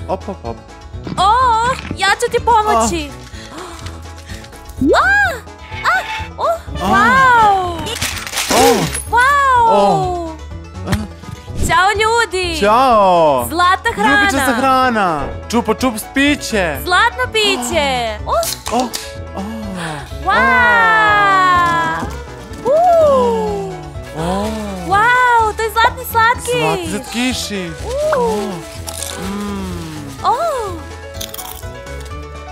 Op, op, op. O, ja ću ti pomoći. Wow! Wow! Ćao ljudi! Ćao! Zlatna hrana! Ljubičasta hrana! Čupa čup piće! Zlatno piće! Wow! Wow, to je zlatni slatki! Zlatni slatkiši!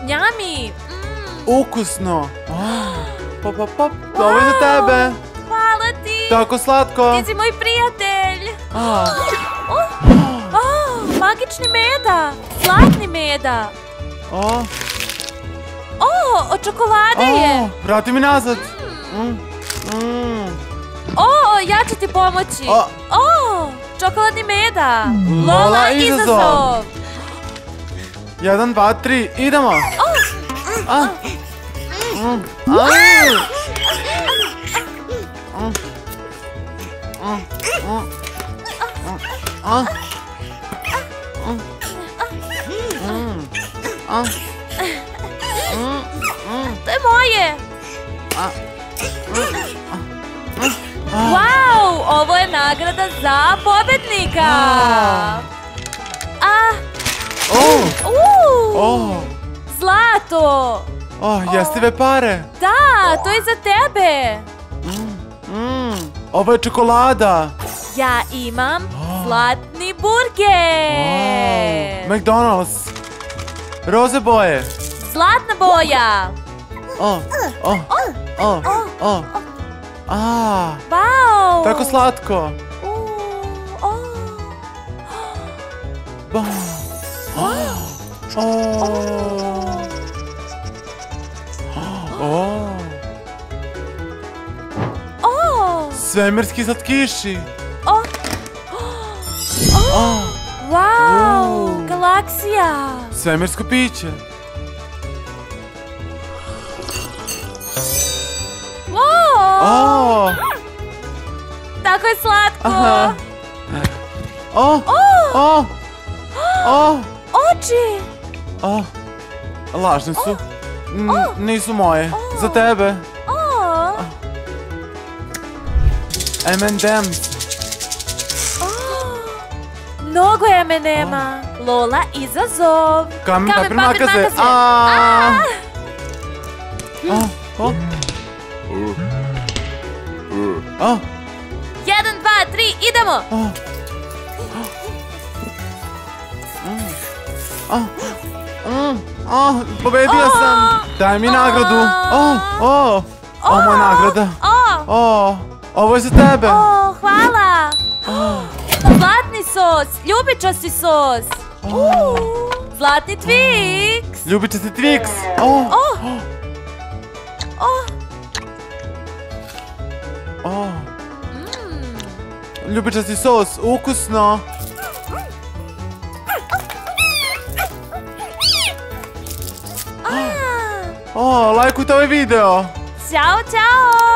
Njami! Ukusno! Pop, pop, pop! Ovo je za tebe! Hvala ti! Tako slatko! Ti si moj prijatelj! Magični meda! Zlatni meda! Od čokolade je! Vrati mi nazad! Ja ću ti pomoći! Čokoladni meda! Lola izazov! 1, 2, 3, idemo! To je moje! Wow, ovo je nagrada za pobednika! Zlato! Jestive pare! Da, to je za tebe! Ovo je čokolada! Ja imam zlatni burger! McDonald's! Roze boje! Zlatna boja! Wow! Tako slatko! Svemirski slatkiši! Wow! Galaksija! Svemirsko piće! Wow! Tako je slatko! Oči! Lažni su. Nisu moje. Za tebe. M&M's. Mnogo je M&M-a. Lola izazov. Kamen, papir, makaze. 1, 2, 3, idemo! Pobedio sam! Daj mi nagradu! Ovo je nagrada! Ovo je za tebe! Hvala! Zlatni sos! Ljubičasti sos! Zlatni Twix! Ljubičasti Twix! Ljubičasti sos! Ukusno! Lajkujte ovaj video! Ćao, ćao!